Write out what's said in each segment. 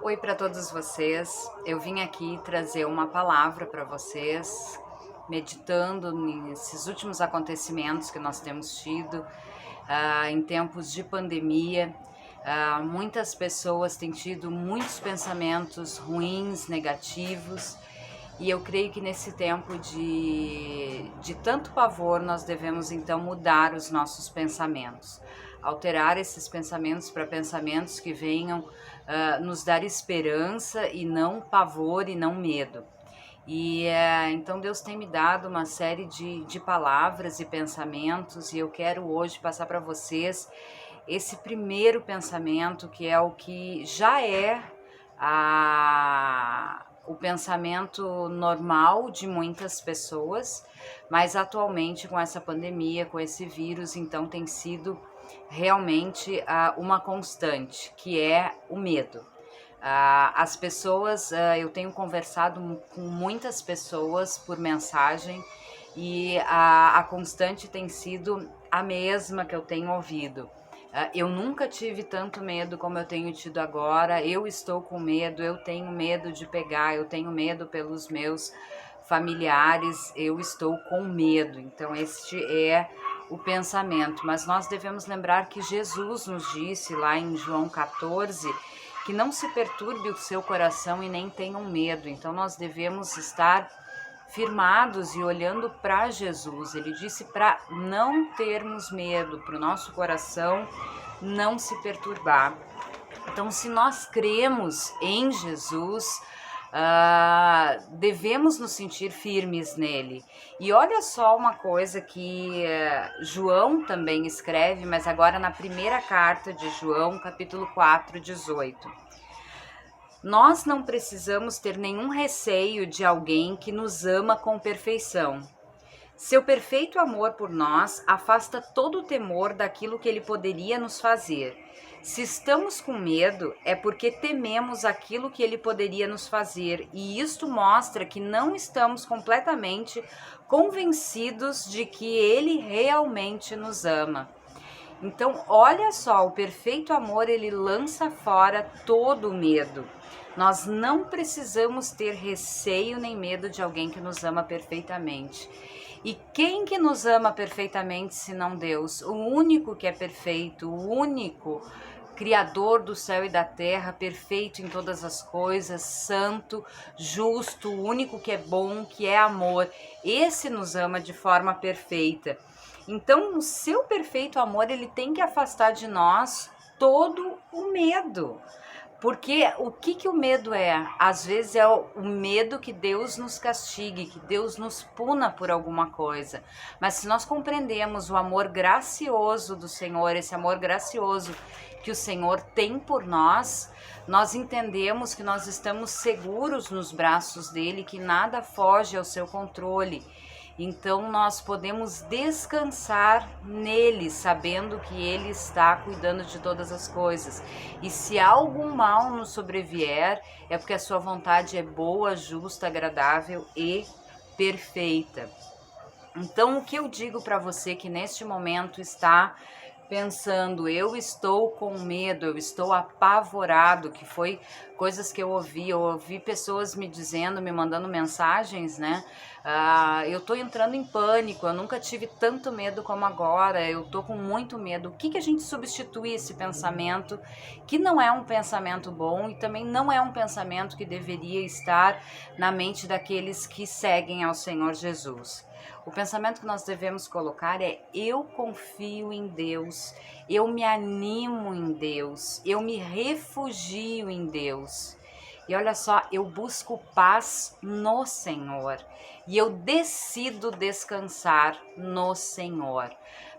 Oi para todos vocês. Eu vim aqui trazer uma palavra para vocês, meditando nesses últimos acontecimentos que nós temos tido em tempos de pandemia. Muitas pessoas têm tido muitos pensamentos ruins, negativos, e eu creio que nesse tempo de tanto pavor nós devemos então mudar os nossos pensamentos, alterar esses pensamentos para pensamentos que venham nos dar esperança e não pavor e não medo. E então Deus tem me dado uma série de palavras e pensamentos, e eu quero hoje passar para vocês esse primeiro pensamento, que é o que já é o pensamento normal de muitas pessoas, mas atualmente com essa pandemia, com esse vírus, então tem sido realmente uma constante, que é o medo. As pessoas, eu tenho conversado com muitas pessoas por mensagem e a constante tem sido a mesma que eu tenho ouvido. Eu nunca tive tanto medo como eu tenho tido agora. Eu estou com medo, eu tenho medo de pegar, eu tenho medo pelos meus familiares, eu estou com medo. Então, este é o pensamento. Mas nós devemos lembrar que Jesus nos disse lá em João 14 que não se perturbe o seu coração e nem tenham medo. Então, nós devemos estar firmados e olhando para Jesus. Ele disse para não termos medo, para o nosso coração não se perturbar. Então, se nós cremos em Jesus, devemos nos sentir firmes nele. E olha só uma coisa que João também escreve, mas agora na primeira carta de João, capítulo 4, 18. Nós não precisamos ter nenhum receio de alguém que nos ama com perfeição. Seu perfeito amor por nós afasta todo o temor daquilo que ele poderia nos fazer. Se estamos com medo, é porque tememos aquilo que ele poderia nos fazer, e isto mostra que não estamos completamente convencidos de que ele realmente nos ama. Então, olha só, o perfeito amor, ele lança fora todo o medo. Nós não precisamos ter receio nem medo de alguém que nos ama perfeitamente. E quem que nos ama perfeitamente se não Deus? O único que é perfeito, o único Criador do céu e da terra, perfeito em todas as coisas, santo, justo, o único que é bom, que é amor. Esse nos ama de forma perfeita. Então, o seu perfeito amor, ele tem que afastar de nós todo o medo. Porque o que o medo é? Às vezes é o medo que Deus nos castigue, que Deus nos puna por alguma coisa. Mas se nós compreendemos o amor gracioso do Senhor, esse amor gracioso que o Senhor tem por nós, nós entendemos que nós estamos seguros nos braços dele, que nada foge ao seu controle. Então nós podemos descansar nele, sabendo que ele está cuidando de todas as coisas. E se algum mal nos sobrevier, é porque a sua vontade é boa, justa, agradável e perfeita. Então, o que eu digo para você que neste momento está pensando, eu estou com medo, eu estou apavorado, que foi coisas que eu ouvi pessoas me dizendo, me mandando mensagens, né? Eu tô entrando em pânico, eu nunca tive tanto medo como agora, eu tô com muito medo. O que a gente substitui esse pensamento, que não é um pensamento bom e também não é um pensamento que deveria estar na mente daqueles que seguem ao Senhor Jesus? O pensamento que nós devemos colocar é: eu confio em Deus, eu me animo em Deus, eu me refugio em Deus. E olha só, eu busco paz no Senhor e eu decido descansar no Senhor.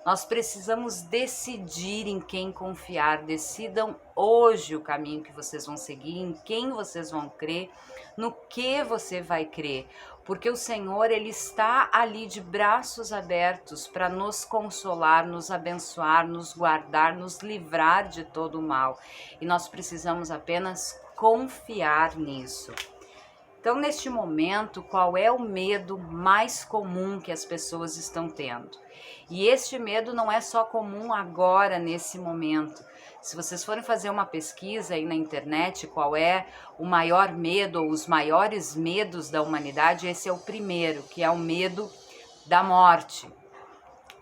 Nós precisamos decidir em quem confiar. Decidam hoje o caminho que vocês vão seguir, em quem vocês vão crer, no que você vai crer. Porque o Senhor, ele está ali de braços abertos para nos consolar, nos abençoar, nos guardar, nos livrar de todo o mal. E nós precisamos apenas confiar nisso. Então, neste momento, qual é o medo mais comum que as pessoas estão tendo? E este medo não é só comum agora, nesse momento. Se vocês forem fazer uma pesquisa aí na internet, qual é o maior medo ou os maiores medos da humanidade, esse é o primeiro, que é o medo da morte.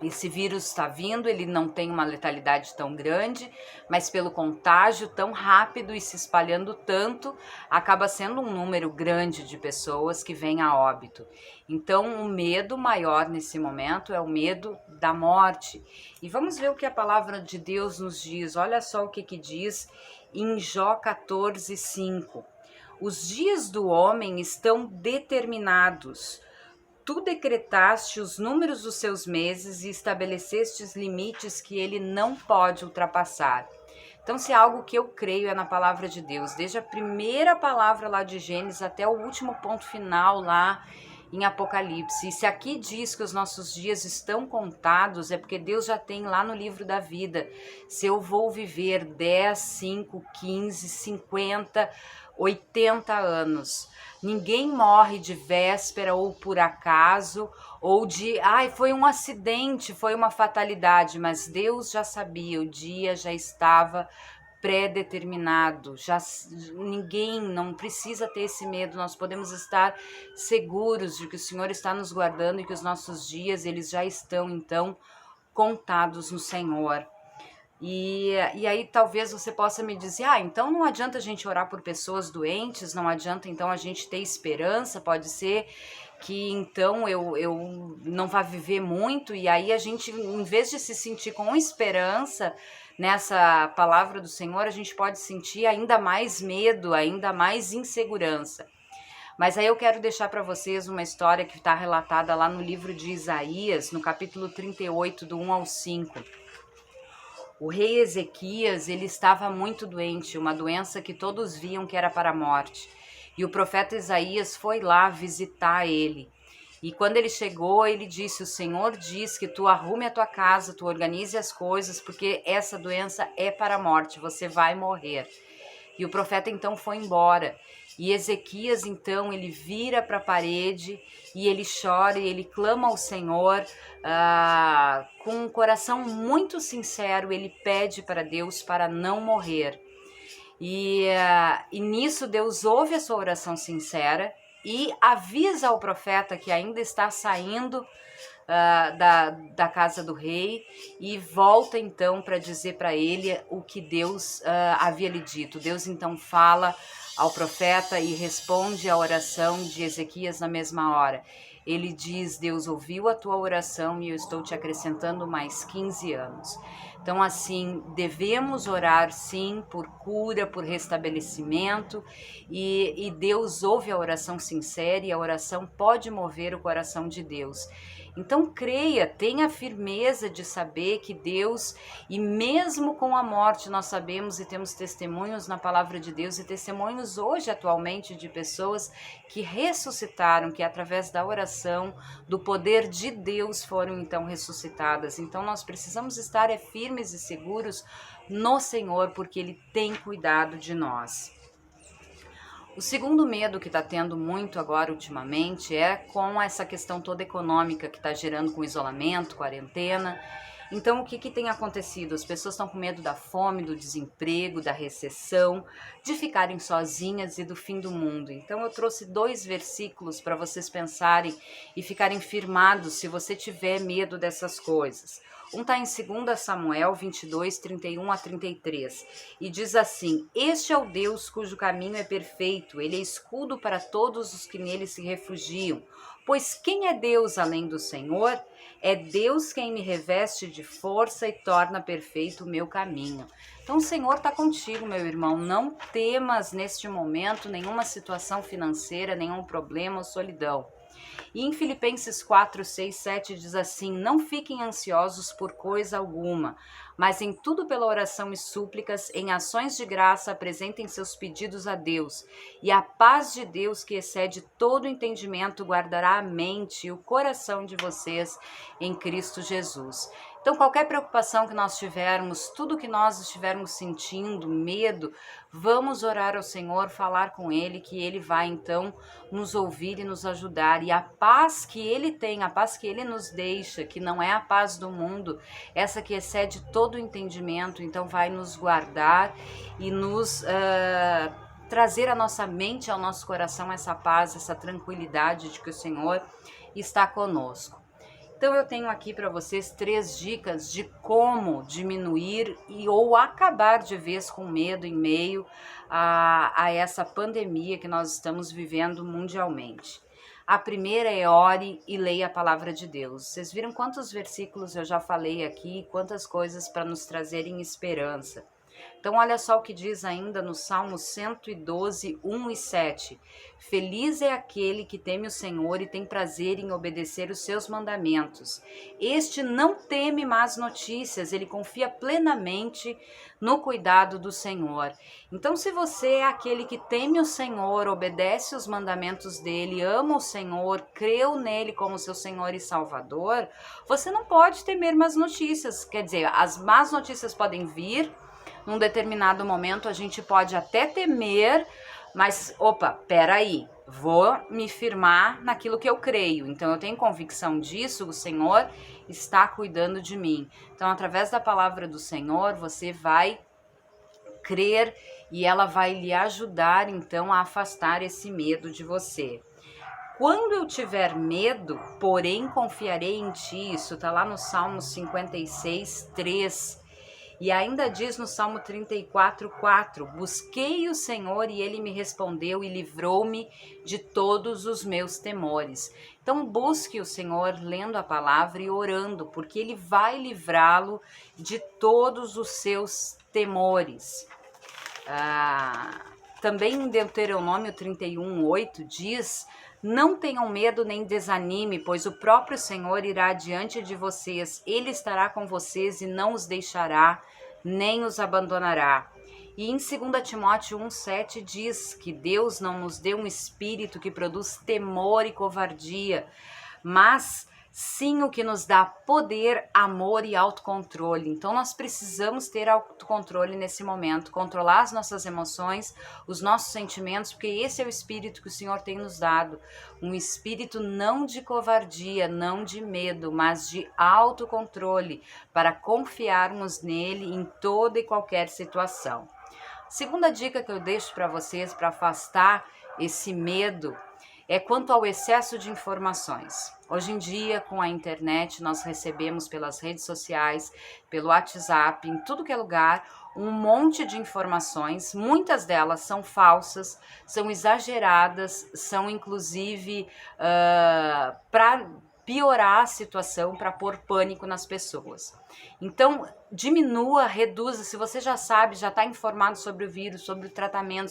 Esse vírus está vindo, ele não tem uma letalidade tão grande, mas pelo contágio tão rápido e se espalhando tanto, acaba sendo um número grande de pessoas que vêm a óbito. Então, o medo maior nesse momento é o medo da morte. E vamos ver o que a palavra de Deus nos diz. Olha só o que diz em Jó 14:5. Os dias do homem estão determinados. Tu decretaste os números dos seus meses e estabeleceste os limites que ele não pode ultrapassar. Então, se é algo que eu creio é na palavra de Deus, desde a primeira palavra lá de Gênesis até o último ponto final lá em Apocalipse. E se aqui diz que os nossos dias estão contados, é porque Deus já tem lá no livro da vida. Se eu vou viver 10, 5, 15, 50, 80 anos. Ninguém morre de véspera ou por acaso, ou de, foi um acidente, foi uma fatalidade, mas Deus já sabia, o dia já estava pré-determinado, ninguém não precisa ter esse medo, nós podemos estar seguros de que o Senhor está nos guardando e que os nossos dias, eles já estão, então, contados no Senhor. E aí talvez você possa me dizer, então não adianta a gente orar por pessoas doentes, não adianta então a gente ter esperança, pode ser que então eu não vá viver muito, e aí a gente, em vez de se sentir com esperança nessa palavra do Senhor, a gente pode sentir ainda mais medo, ainda mais insegurança. Mas aí eu quero deixar para vocês uma história que está relatada lá no livro de Isaías, no capítulo 38, do 1 ao 5. O rei Ezequias, ele estava muito doente, uma doença que todos viam que era para a morte. E o profeta Isaías foi lá visitar ele. E quando ele chegou, ele disse, o Senhor diz que tu arrume a tua casa, tu organize as coisas, porque essa doença é para a morte, você vai morrer. E o profeta então foi embora. E Ezequias então, ele vira para a parede e ele chora e ele clama ao Senhor com um coração muito sincero, ele pede para Deus para não morrer. E nisso Deus ouve a sua oração sincera e avisa ao profeta que ainda está saindo da casa do rei e volta então para dizer para ele o que Deus havia lhe dito. Deus então fala ao profeta e responde a oração de Ezequias na mesma hora. Ele diz, Deus ouviu a tua oração e eu estou te acrescentando mais 15 anos. Então, assim, devemos orar sim por cura, por restabelecimento e Deus ouve a oração sincera e a oração pode mover o coração de Deus. Então creia, tenha firmeza de saber que Deus, e mesmo com a morte nós sabemos e temos testemunhos na palavra de Deus e testemunhos hoje atualmente de pessoas que ressuscitaram, que através da oração, do poder de Deus foram então ressuscitadas. Então nós precisamos estar firmes e seguros no Senhor, porque Ele tem cuidado de nós. O segundo medo que está tendo muito agora ultimamente é com essa questão toda econômica que está gerando com isolamento, quarentena. Então, o que tem acontecido? As pessoas estão com medo da fome, do desemprego, da recessão, de ficarem sozinhas e do fim do mundo. Então, eu trouxe 2 versículos para vocês pensarem e ficarem firmados se você tiver medo dessas coisas. Um está em 2 Samuel 22, 31 a 33, e diz assim, este é o Deus cujo caminho é perfeito, ele é escudo para todos os que nele se refugiam. Pois quem é Deus além do Senhor? É Deus quem me reveste de força e torna perfeito o meu caminho. Então o Senhor está contigo, meu irmão, não temas neste momento nenhuma situação financeira, nenhum problema ou solidão. E em Filipenses 4, 6, 7 diz assim, não fiquem ansiosos por coisa alguma, mas em tudo pela oração e súplicas, em ações de graça, apresentem seus pedidos a Deus. E a paz de Deus, que excede todo entendimento, guardará a mente e o coração de vocês em Cristo Jesus. Então, qualquer preocupação que nós tivermos, tudo que nós estivermos sentindo, medo, vamos orar ao Senhor, falar com Ele, que Ele vai então nos ouvir e nos ajudar. E a paz que Ele tem, a paz que Ele nos deixa, que não é a paz do mundo, essa que excede todo o entendimento, então vai nos guardar e nos trazer à nossa mente, ao nosso coração essa paz, essa tranquilidade de que o Senhor está conosco. Então eu tenho aqui para vocês 3 dicas de como diminuir ou acabar de vez com medo em meio a essa pandemia que nós estamos vivendo mundialmente. A primeira é ore e leia a palavra de Deus. Vocês viram quantos versículos eu já falei aqui, quantas coisas para nos trazerem esperança. Então, olha só o que diz ainda no Salmo 112, 1 e 7. Feliz é aquele que teme o Senhor e tem prazer em obedecer os seus mandamentos. Este não teme más notícias, ele confia plenamente no cuidado do Senhor. Então, se você é aquele que teme o Senhor, obedece os mandamentos dele, ama o Senhor, creu nele como seu Senhor e Salvador, você não pode temer más notícias. Quer dizer, as más notícias podem vir. Num determinado momento a gente pode até temer, mas peraí, vou me firmar naquilo que eu creio. Então eu tenho convicção disso, o Senhor está cuidando de mim. Então através da palavra do Senhor você vai crer e ela vai lhe ajudar então a afastar esse medo de você. Quando eu tiver medo, porém confiarei em ti, isso está lá no Salmo 56, 3. E ainda diz no Salmo 34, 4, busquei o Senhor e ele me respondeu e livrou-me de todos os meus temores. Então busque o Senhor lendo a palavra e orando, porque ele vai livrá-lo de todos os seus temores. Também em Deuteronômio 31, 8 diz: não tenham medo nem desanime, pois o próprio Senhor irá diante de vocês. Ele estará com vocês e não os deixará, nem os abandonará. E em 2 Timóteo 1,7 diz que Deus não nos deu um espírito que produz temor e covardia, mas sim o que nos dá poder, amor e autocontrole. Então nós precisamos ter autocontrole nesse momento, controlar as nossas emoções, os nossos sentimentos, porque esse é o espírito que o Senhor tem nos dado. Um espírito não de covardia, não de medo, mas de autocontrole, para confiarmos nele em toda e qualquer situação. Segunda dica que eu deixo para vocês para afastar esse medo é quanto ao excesso de informações. Hoje em dia, com a internet, nós recebemos pelas redes sociais, pelo WhatsApp, em tudo que é lugar, um monte de informações. Muitas delas são falsas, são exageradas, são inclusive para piorar a situação, para pôr pânico nas pessoas. Então, diminua, reduza. Se você já sabe, já está informado sobre o vírus, sobre o tratamento,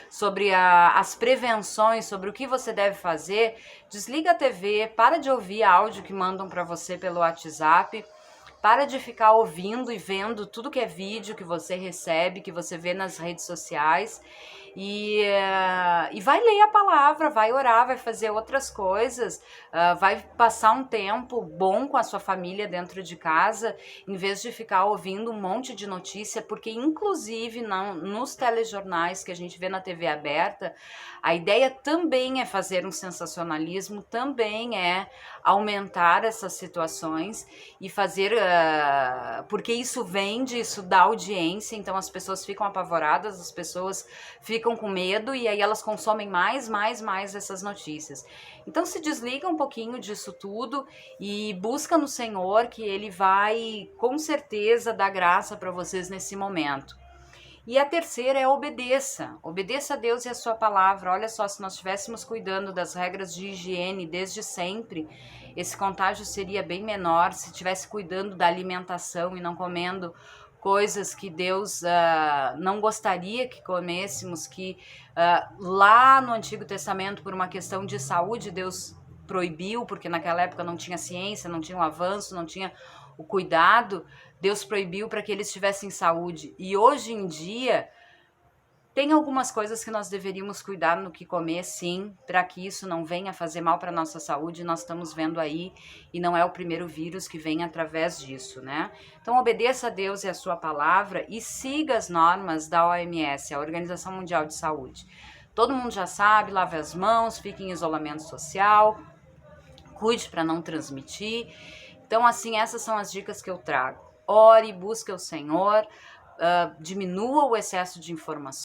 sobre as prevenções, sobre o que você deve fazer, desliga a TV, para de ouvir áudio que mandam para você pelo WhatsApp, para de ficar ouvindo e vendo tudo que é vídeo que você recebe, que você vê nas redes sociais. E vai ler a palavra, vai orar, vai fazer outras coisas, vai passar um tempo bom com a sua família dentro de casa, em vez de ficar ouvindo um monte de notícia, porque inclusive nos telejornais que a gente vê na TV aberta, a ideia também é fazer um sensacionalismo, também é aumentar essas situações e fazer, porque isso vende, isso dá audiência, então as pessoas ficam apavoradas, as pessoas ficam com medo e aí elas consomem mais essas notícias. Então se desliga um pouquinho disso tudo e busca no Senhor, que ele vai com certeza dar graça para vocês nesse momento. E a terceira é obedeça a Deus e a sua palavra. Olha só, se nós estivéssemos cuidando das regras de higiene desde sempre, esse contágio seria bem menor. Se estivesse cuidando da alimentação e não comendo coisas que Deus não gostaria que comêssemos, que lá no Antigo Testamento, por uma questão de saúde, Deus proibiu, porque naquela época não tinha ciência, não tinha o avanço, não tinha o cuidado, Deus proibiu para que eles tivessem saúde. E hoje em dia, Tem algumas coisas que nós deveríamos cuidar no que comer, sim, para que isso não venha fazer mal para a nossa saúde. Nós estamos vendo aí, e não é o primeiro vírus que vem através disso, né? Então, obedeça a Deus e a sua palavra e siga as normas da OMS, a Organização Mundial de Saúde. Todo mundo já sabe, lave as mãos, fique em isolamento social, cuide para não transmitir. Então, assim, essas são as dicas que eu trago. Ore, busque o Senhor, diminua o excesso de informações.